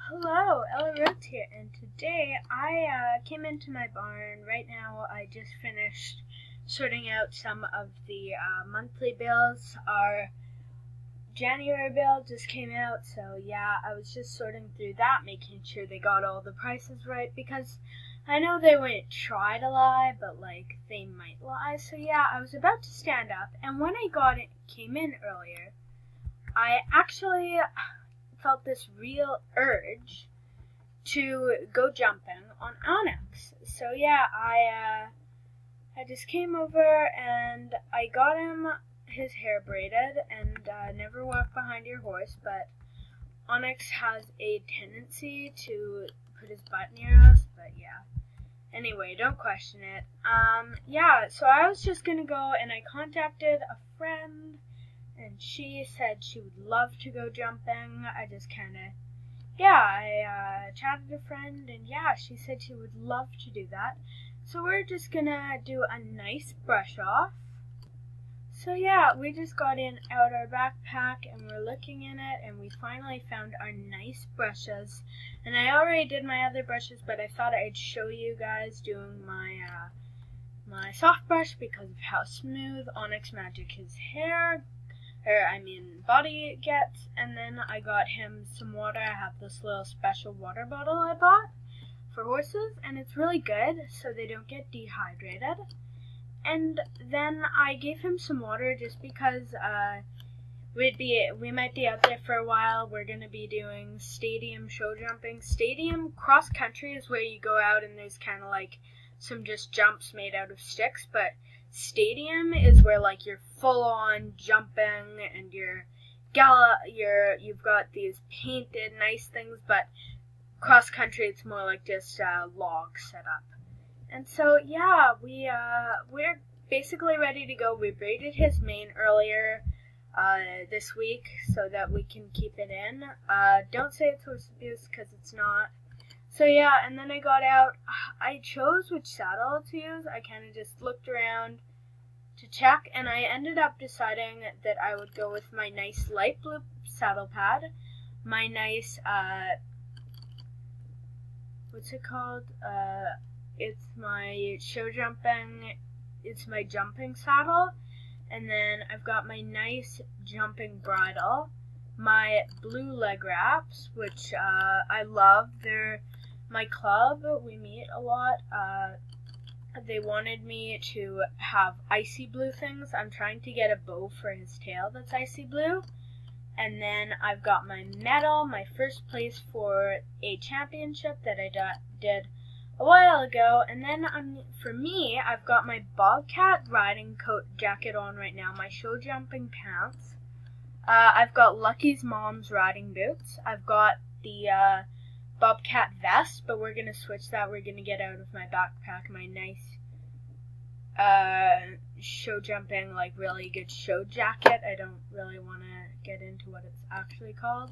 Hello, Ella Rhodes here, and today I came into my barn. Right now, I just finished sorting out some of the monthly bills. Our January bill just came out, so yeah, I was just sorting through that, making sure they got all the prices right, because I know they wouldn't try to lie, but they might lie. So yeah, I was about to stand up, and when I came in earlier, I actually felt this real urge to go jumping on Onyx. So yeah, I just came over and I got him his hair braided, and never walk behind your horse, but Onyx has a tendency to put his butt near us, but yeah. Anyway, don't question it. Yeah, so I was just gonna go, and I contacted a friend, and she said she would love to go jumping. I chatted a friend, and yeah, she said she would love to do that. So we're just gonna do a nice brush off. So yeah, we just got out our backpack, and we're looking in it, and we finally found our nice brushes. And I already did my other brushes, but I thought I'd show you guys doing my soft brush because of how smooth Onyx Magic his body gets. And then I got him some water. I have this little special water bottle I bought for horses, and it's really good so they don't get dehydrated. And then I gave him some water just because we might be out there for a while. We're gonna be doing stadium show jumping. Stadium cross country is where you go out and there's kind of some just jumps made out of sticks, but stadium is where you're full on jumping and you've got these painted nice things, but cross country it's more like just logs set up. And so yeah, we're basically ready to go. We braided his mane earlier this week so that we can keep it in. Don't say it's horse abuse because it's not. So yeah, and then I got out. I chose which saddle to use. I kind of just looked around to check, and I ended up deciding that I would go with my nice light blue saddle pad, my nice what's it called? It's my it's my jumping saddle, and then I've got my nice jumping bridle, my blue leg wraps, which I love. They're my club. We meet a lot. They wanted me to have icy blue things. I'm trying to get a bow for his tail that's icy blue. And then I've got my medal, my first place for a championship that I did a while ago. And then for me, I've got my Bobcat riding coat jacket on right now, my show jumping pants. I've got Lucky's mom's riding boots. I've got the Bobcat vest, but we're going to switch that. We're going to get out of my backpack my nice show jumping, really good show jacket. I don't really want to get into what it's actually called.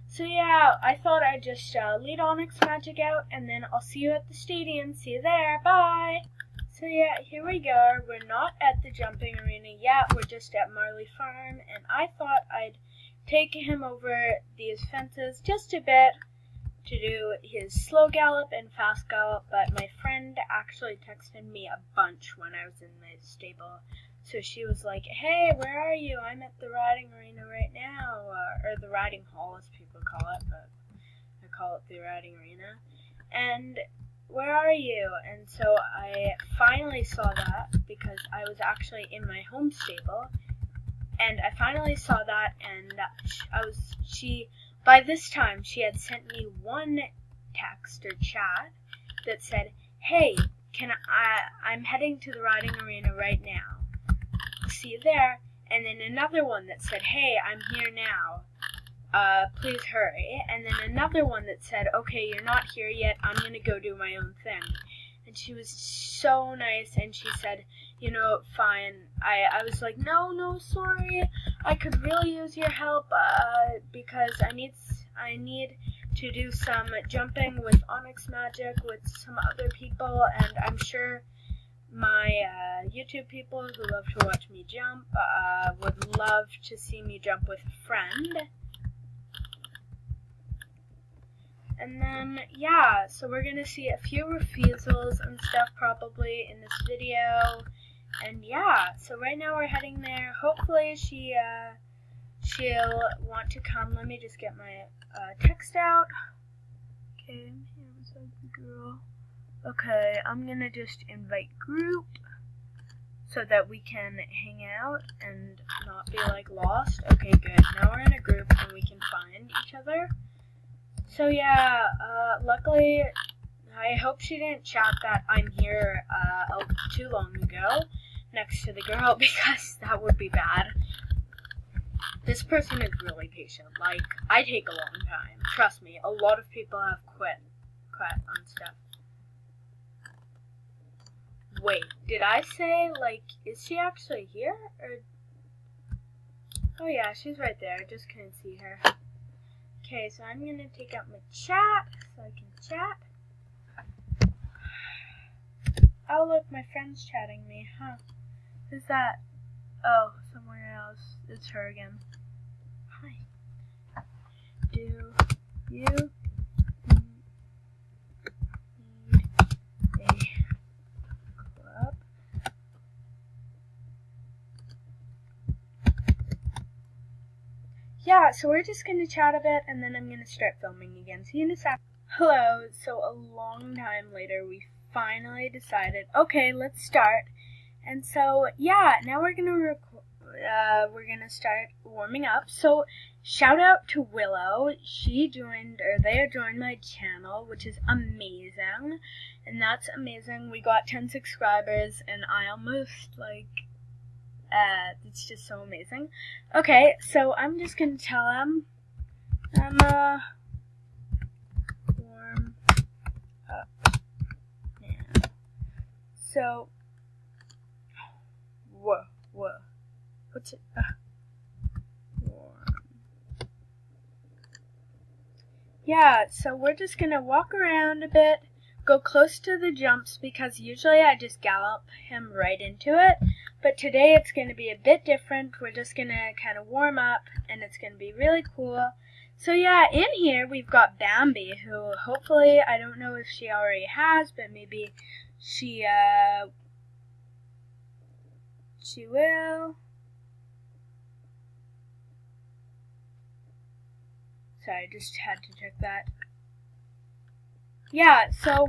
So yeah, I thought I'd just lead Onyx Magic out, and then I'll see you at the stadium. See you there. Bye! So yeah, here we go. We're not at the jumping arena yet. We're just at Marley Farm, and I thought I'd take him over these fences just a bit to do his slow gallop and fast gallop, but my friend actually texted me a bunch when I was in the stable. So she was like, "Hey, where are you? I'm at the riding arena right now," or the riding hall as people call it, but I call it the riding arena. And where are you? And so I finally saw that because I was actually in my home stable, and I finally saw that, and by this time she had sent me one text or chat that said, "Hey, I'm heading to the riding arena right now. See you there." And then another one that said, "Hey, I'm here now. Please hurry." And then another one that said, "Okay, you're not here yet. I'm going to go do my own thing." And she was so nice, and she said, "Fine." I was like, no, sorry. I could really use your help because I need to do some jumping with Onyx Magic with some other people, and I'm sure my YouTube people who love to watch me jump would love to see me jump with a friend. And then, yeah, so we're going to see a few refusals and stuff probably in this video. And yeah, so right now we're heading there. Hopefully she'll want to come. Let me just get my text out. Okay, I'm here beside the girl. Okay, I'm going to just invite group so that we can hang out and not be like lost. Okay, good. Now we're in a group and we can find each other. So yeah, luckily, I hope she didn't chat that I'm here too long ago next to the girl, because that would be bad. This person is really patient. Like, I take a long time. Trust me, a lot of people have quit on stuff. Wait, did I say, like, is she actually here? Or... Oh yeah, she's right there. I just couldn't see her. Okay, so I'm gonna take out my chat so I can chat. Oh look, my friend's chatting me, huh? Who's that? Oh, somewhere else. It's her again. Hi. Do you need a club? Yeah, so we're just going to chat a bit, and then I'm going to start filming again. See you in a sec. Hello, so a long time later, we finally decided, okay, let's start. And so, yeah, now we're going to start warming up. So, shout out to Willow. They joined my channel, which is amazing. And that's amazing. We got 10 subscribers, and I almost, it's just so amazing. Okay, so I'm just gonna tell them I'm warm up now. So, whoa, what's it? Warm. Yeah, so we're just gonna walk around a bit, go close to the jumps, because usually I just gallop him right into it. But today it's going to be a bit different. We're just going to kind of warm up, and it's going to be really cool. So yeah, in here we've got Bambi, who hopefully, I don't know if she already has, but maybe she will. Sorry, just had to check that. Yeah, so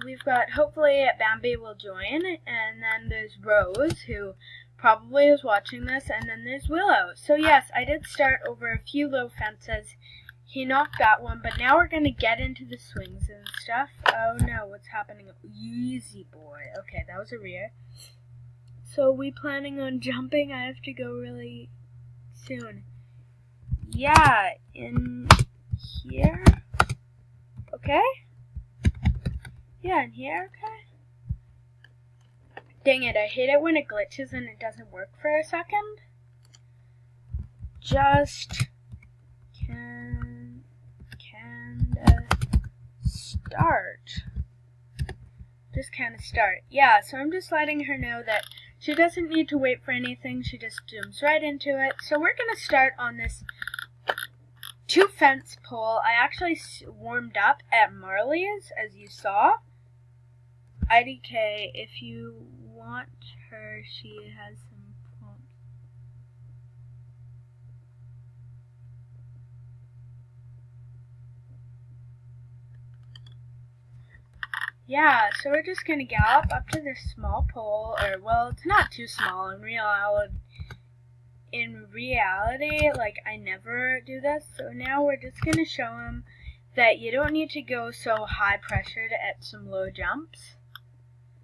we've got, hopefully Bambi will join, and then there's Rose, who probably is watching this, and then there's Willow. So yes, I did start over a few low fences. He knocked that one, but now we're going to get into the swings and stuff. Oh no, what's happening? Easy boy. Okay, that was a rear. So we planning on jumping? I have to go really soon. Yeah, in here. Okay. Yeah, in here, okay. Dang it, I hate it when it glitches and it doesn't work for a second. Just can start. Just kind of start. Yeah, so I'm just letting her know that she doesn't need to wait for anything. She just zooms right into it. So we're going to start on this 2 fence pole. I actually warmed up at Marley's, as you saw. IDK, if you want her, she has some poems. Yeah, so we're just gonna gallop up to this small pole, or well, it's not too small in reality, like I never do this. So now we're just gonna show him that you don't need to go so high pressured at some low jumps.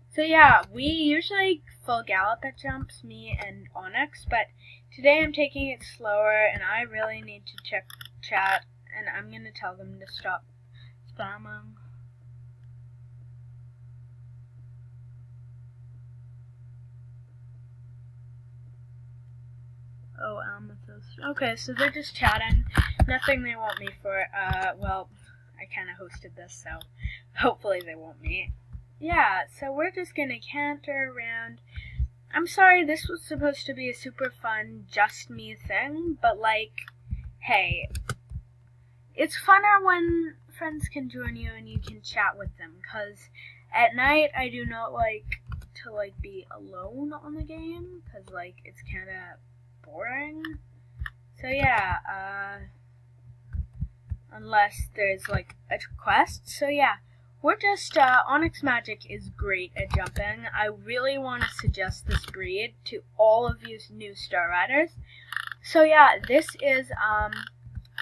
So yeah, we usually full gallop at jumps, me and Onyx, but today I'm taking it slower, and I really need to check chat, and I'm going to tell them to stop spamming. Oh, Amethyst. Okay, so they're just chatting. Nothing they want me for. Well, I kind of hosted this, so hopefully they want me. Yeah, so we're just gonna canter around. I'm sorry, this was supposed to be a super fun, just me thing, but like, hey, it's funner when friends can join you and you can chat with them, because at night I do not like to like be alone on the game, because like it's kind of boring. So yeah, unless there's like a quest. So yeah, we're just Onyx Magic is great at jumping. I really want to suggest this breed to all of you new Star Riders. So yeah, this is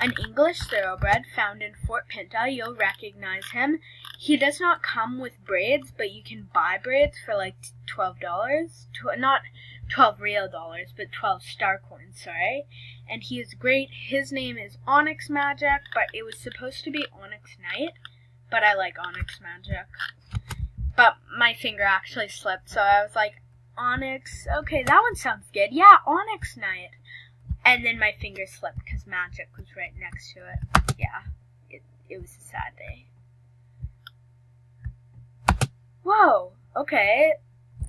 an English thoroughbred found in Fort Pinta. You'll recognize him. He does not come with braids, but you can buy braids for like $12. Not 12 real dollars, but 12 star coins, sorry. And he is great. His name is Onyx Magic, but it was supposed to be Onyx Knight, but I like Onyx Magic. But my finger actually slipped, so I was like, Onyx, okay, that one sounds good. Yeah, Onyx Knight. And then my finger slipped because Magic was right next to it. Yeah, it was a sad day. Whoa, okay.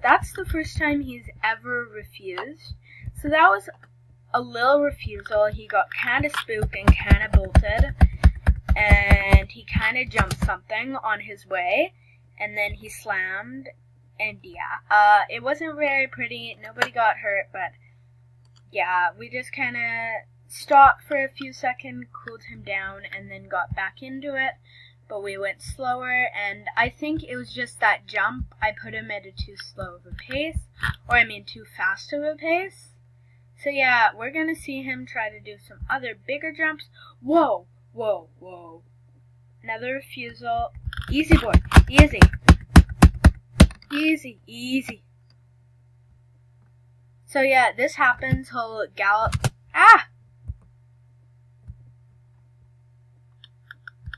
That's the first time he's ever refused. So that was a little refusal. He got kind of spooked and kind of bolted. And he kind of jumped something on his way. And then he slammed. And yeah, it wasn't very pretty. Nobody got hurt, but yeah, we just kind of stopped for a few seconds, cooled him down, and then got back into it. But we went slower, and I think it was just that jump. I put him at a too slow of a pace, or I mean too fast of a pace. So yeah, we're going to see him try to do some other bigger jumps. Whoa, whoa, whoa. Another refusal. Easy, boy. Easy. Easy, easy. So yeah, this happens, he'll gallop. Ah!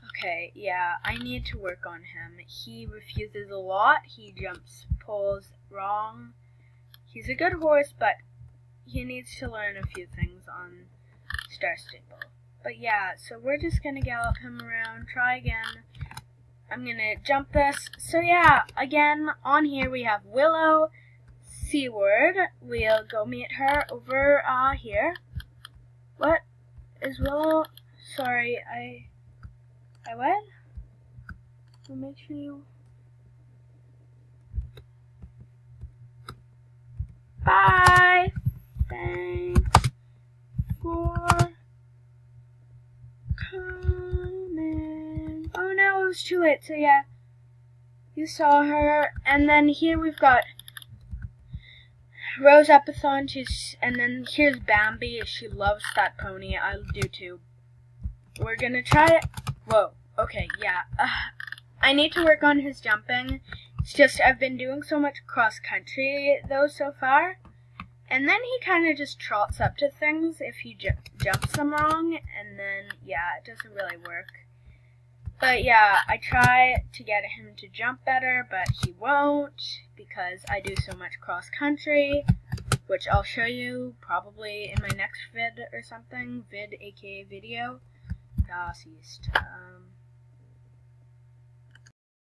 Okay, yeah, I need to work on him. He refuses a lot. He jumps poles wrong. He's a good horse, but he needs to learn a few things on Star Stable. But yeah, so we're just going to gallop him around, try again. I'm going to jump this. So yeah, again, on here we have Willow, Seaward. We'll go meet her over here. What is Willow? Sorry, I what? We'll make sure you. Bye. Thanks for coming. Oh no, it was too late. So yeah, you saw her, and then here we've got Rose Epithon, and then here's Bambi. She loves that pony. I do too. We're gonna try it. Whoa. Okay. Yeah. I need to work on his jumping. It's just I've been doing so much cross country though so far, and then he kind of just trots up to things if he jumps them wrong, and then yeah, it doesn't really work. But yeah, I try to get him to jump better, but he won't because I do so much cross country, which I'll show you probably in my next vid or something. Vid, aka video. Das ist,